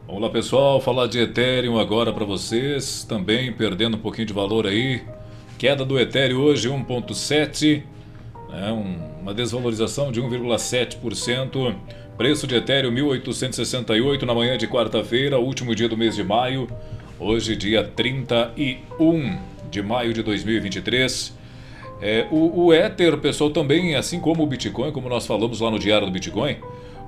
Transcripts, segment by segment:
Olá pessoal, falar de Ethereum agora para vocês, também perdendo um pouquinho de valor aí. Queda do Ethereum hoje 1,7, uma desvalorização de 1,7%. Preço de Ethereum 1.868 na manhã de quarta-feira, último dia do mês de maio. Hoje dia 31 de maio de 2023. O Ether, pessoal, também, assim como o Bitcoin, como nós falamos lá no Diário do Bitcoin,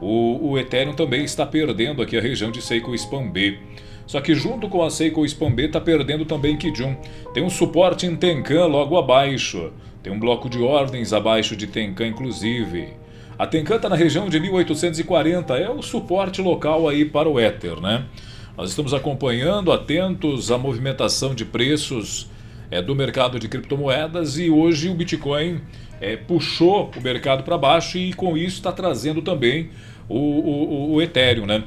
o Ethereum também está perdendo aqui a região de Seiko Span B. Só que junto com a Seiko Span B está perdendo também Kijun. Tem um suporte em Tenkan logo abaixo. Tem um bloco de ordens abaixo de Tenkan, inclusive. A Tenkan está na região de 1840, é o suporte local aí para o Ether, né? Nós estamos acompanhando, atentos à movimentação de preços do mercado de criptomoedas, e hoje o Bitcoin puxou o mercado para baixo e com isso está trazendo também o Ethereum, né?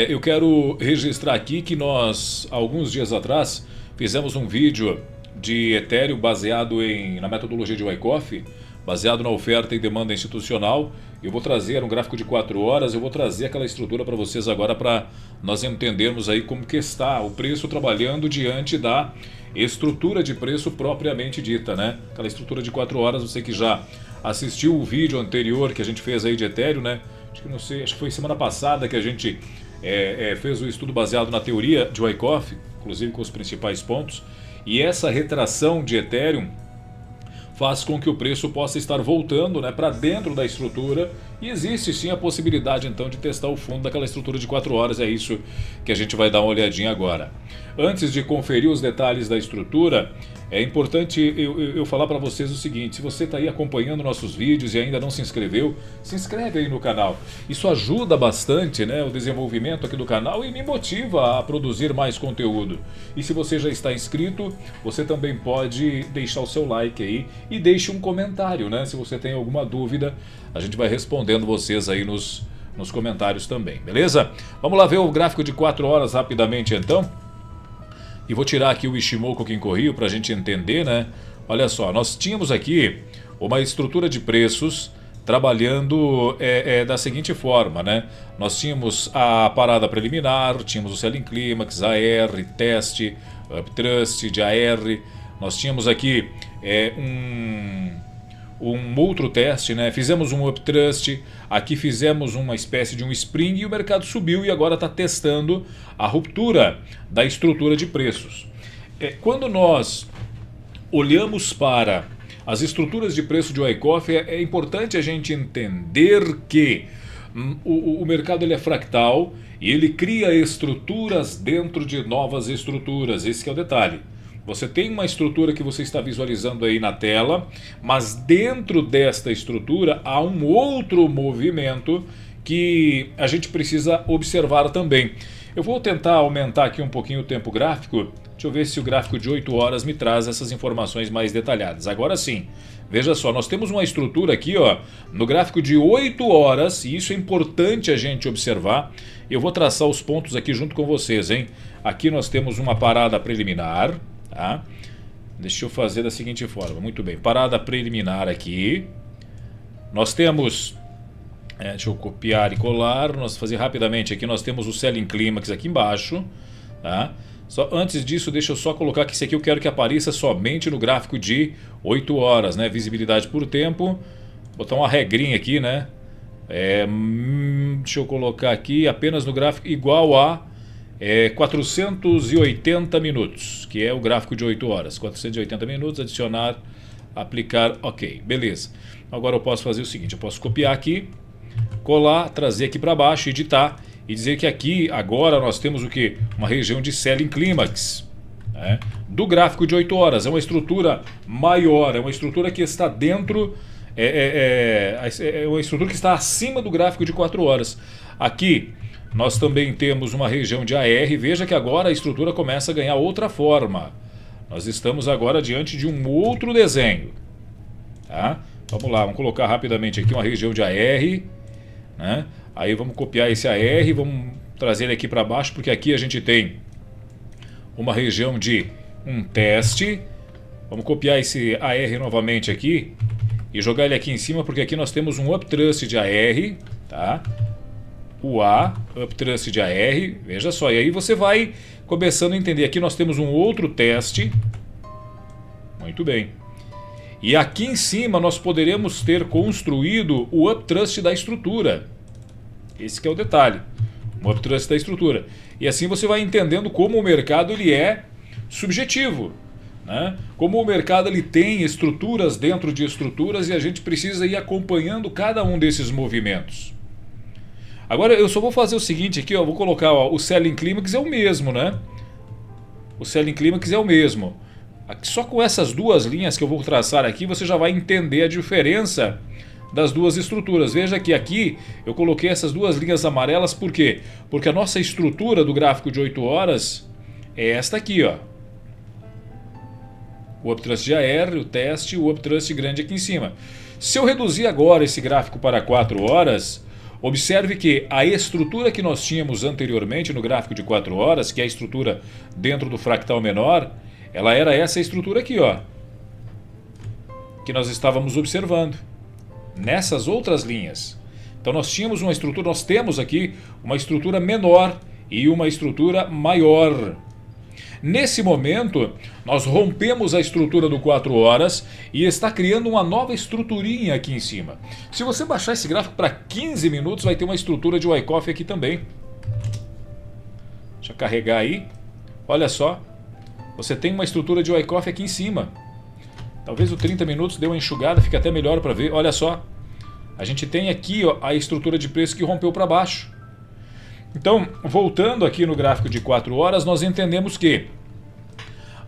Eu quero registrar aqui que nós, alguns dias atrás, fizemos um vídeo de Ethereum baseado na metodologia de Wyckoff, baseado na oferta e demanda institucional. Eu vou trazer um gráfico de 4 horas, eu vou trazer aquela estrutura para vocês agora para nós entendermos aí como que está o preço trabalhando diante da estrutura de preço propriamente dita, né? Aquela estrutura de 4 horas, você que já assistiu o vídeo anterior que a gente fez aí de Ethereum, né? Acho que foi semana passada que a gente fez o estudo baseado na teoria de Wyckoff, inclusive com os principais pontos, e essa retração de Ethereum faz com que o preço possa estar voltando, né, para dentro da estrutura, e existe sim a possibilidade então de testar o fundo daquela estrutura de 4 horas, é isso que a gente vai dar uma olhadinha agora. Antes de conferir os detalhes da estrutura, é importante eu falar para vocês o seguinte: se você está aí acompanhando nossos vídeos e ainda não se inscreveu, se inscreve aí no canal. Isso ajuda bastante, né, o desenvolvimento aqui do canal e me motiva a produzir mais conteúdo. E se você já está inscrito, você também pode deixar o seu like aí e deixe um comentário, né? Se você tem alguma dúvida, a gente vai respondendo vocês aí nos comentários também, beleza? Vamos lá ver o gráfico de 4 horas rapidamente então. E vou tirar aqui o Ishimoku Kinko-Hyo para a gente entender, né? Olha só, nós tínhamos aqui uma estrutura de preços trabalhando da seguinte forma, né? Nós tínhamos a parada preliminar, tínhamos o Selling Climax, AR, teste, Uptrust de AR. Nós tínhamos aqui um outro teste, né? Fizemos um Uptrust, aqui fizemos uma espécie de um Spring e o mercado subiu e agora está testando a ruptura da estrutura de preços. Quando nós olhamos para as estruturas de preço de Wyckoff, é importante a gente entender que o mercado ele é fractal e ele cria estruturas dentro de novas estruturas. Esse que é o detalhe. Você tem uma estrutura que você está visualizando aí na tela, mas dentro desta estrutura há um outro movimento que a gente precisa observar também. Eu vou tentar aumentar aqui um pouquinho o tempo gráfico. Deixa eu ver se o gráfico de 8 horas me traz essas informações mais detalhadas. Agora sim, veja só, nós temos uma estrutura aqui, ó, no gráfico de 8 horas, e isso é importante a gente observar. Eu vou traçar os pontos aqui junto com vocês, hein? Aqui nós temos uma parada preliminar. Tá? Deixa eu fazer da seguinte forma. Muito bem, parada preliminar aqui. Nós temos deixa eu copiar e colar. Nós fazer rapidamente aqui. Nós temos o Selling Climax aqui embaixo, tá? Só antes disso, deixa eu só colocar que esse aqui eu quero que apareça somente no gráfico de 8 horas, né? Visibilidade por tempo. Botar uma regrinha aqui, né? Deixa eu colocar aqui apenas no gráfico igual a 480 minutos, que é o gráfico de 8 horas. 480 minutos, adicionar, aplicar, ok, beleza. Agora eu posso fazer o seguinte: eu posso copiar aqui, colar, trazer aqui para baixo, editar e dizer que aqui agora nós temos o que? Uma região de Selling Climax, né? Do gráfico de 8 horas. É uma estrutura maior, é uma estrutura que está dentro, é uma estrutura que está acima do gráfico de 4 horas. Aqui nós também temos uma região de AR. Veja que agora a estrutura começa a ganhar outra forma. Nós estamos agora diante de um outro desenho, tá? Vamos lá, vamos colocar rapidamente aqui uma região de AR, né? Aí vamos copiar esse AR, vamos trazer ele aqui para baixo, porque aqui a gente tem uma região de um teste. Vamos copiar esse AR novamente aqui e jogar ele aqui em cima, porque aqui nós temos um Uptrust de AR, tá? o A, Uptrust AR, veja só, e aí você vai começando a entender. Aqui nós temos um outro teste, muito bem. E aqui em cima nós poderemos ter construído o Uptrust da estrutura. Esse que é o detalhe, o Uptrust da estrutura. E assim você vai entendendo como o mercado ele é subjetivo, né? Como o mercado ele tem estruturas dentro de estruturas e a gente precisa ir acompanhando cada um desses movimentos. Agora eu só vou fazer o seguinte aqui, ó, vou colocar, ó, o Selling Climax é o mesmo, né? O Selling Climax é o mesmo. Só com essas duas linhas que eu vou traçar aqui, você já vai entender a diferença das duas estruturas. Veja que aqui eu coloquei essas duas linhas amarelas, por quê? Porque a nossa estrutura do gráfico de 8 horas é esta aqui, ó. O Uptrust AR, o teste, o Uptrust grande aqui em cima. Se eu reduzir agora esse gráfico para 4 horas... Observe que a estrutura que nós tínhamos anteriormente no gráfico de 4 horas, que é a estrutura dentro do fractal menor, ela era essa estrutura aqui, ó, que nós estávamos observando, nessas outras linhas. Então nós tínhamos uma estrutura, nós temos aqui uma estrutura menor e uma estrutura maior. Nesse momento, nós rompemos a estrutura do 4 horas e está criando uma nova estruturinha aqui em cima. Se você baixar esse gráfico para 15 minutos, vai ter uma estrutura de Wyckoff aqui também. Deixa eu carregar aí. Olha só, você tem uma estrutura de Wyckoff aqui em cima. Talvez o 30 minutos dê uma enxugada, fica até melhor para ver. Olha só, a gente tem aqui, ó, a estrutura de preço que rompeu para baixo. Então, voltando aqui no gráfico de 4 horas, nós entendemos que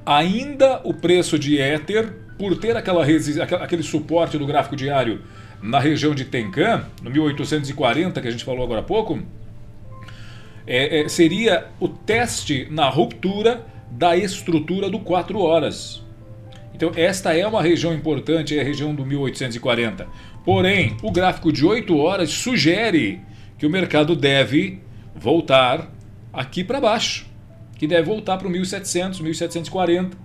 ainda o preço de Ether, por ter aquele suporte do gráfico diário na região de Tenkan, no 1840 que a gente falou agora há pouco, seria o teste na ruptura da estrutura do 4 horas. Então esta é uma região importante, é a região do 1840. Porém, o gráfico de 8 horas sugere que o mercado deve voltar aqui para baixo, que deve voltar para o 1700, 1740.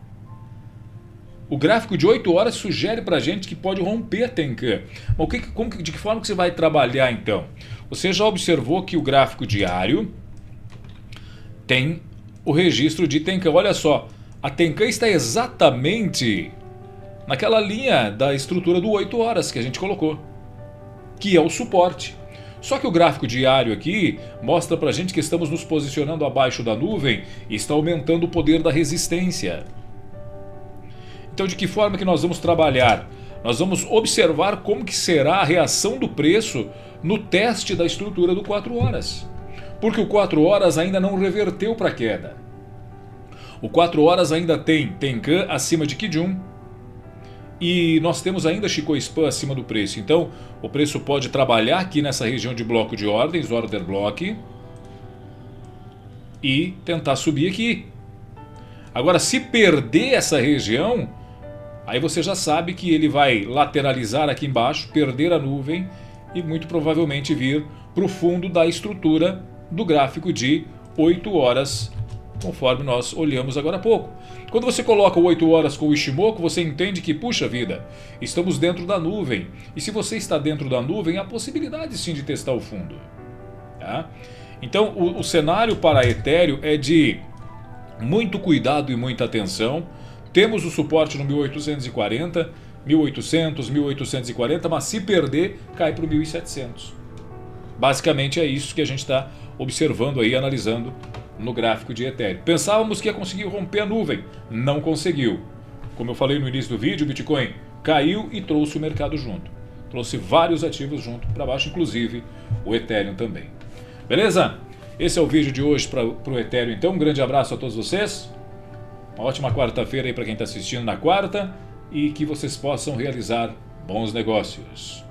O gráfico de 8 horas sugere para a gente que pode romper a Tenkan. Mas de que forma que você vai trabalhar então? Você já observou que o gráfico diário tem o registro de Tenkan. Olha só, a Tenkan está exatamente naquela linha da estrutura do 8 horas que a gente colocou, que é o suporte. Só que o gráfico diário aqui mostra pra gente que estamos nos posicionando abaixo da nuvem e está aumentando o poder da resistência. Então de que forma que nós vamos trabalhar? Nós vamos observar como que será a reação do preço no teste da estrutura do 4 horas. Porque o 4 horas ainda não reverteu para a queda. O 4 horas ainda tem Tenkan acima de Kijun. E nós temos ainda Chikou Span acima do preço. Então o preço pode trabalhar aqui nessa região de bloco de ordens, order block, e tentar subir aqui. Agora, se perder essa região, aí você já sabe que ele vai lateralizar aqui embaixo, perder a nuvem e muito provavelmente vir para o fundo da estrutura do gráfico de 8 horas, conforme nós olhamos agora há pouco. Quando você coloca o 8 horas com o Ishimoku, você entende que, puxa vida, estamos dentro da nuvem. E se você está dentro da nuvem, há possibilidade sim de testar o fundo. Tá? Então o cenário para Ethereum é de muito cuidado e muita atenção. Temos o suporte no 1840, 1800, 1840, mas se perder, cai para o 1700. Basicamente é isso que a gente está observando aí, analisando no gráfico de Ethereum. Pensávamos que ia conseguir romper a nuvem, não conseguiu. Como eu falei no início do vídeo, o Bitcoin caiu e trouxe o mercado junto. Trouxe vários ativos junto para baixo, inclusive o Ethereum também. Beleza? Esse é o vídeo de hoje para o Ethereum. Então, um grande abraço a todos vocês. Uma ótima quarta-feira aí para quem está assistindo na quarta e que vocês possam realizar bons negócios.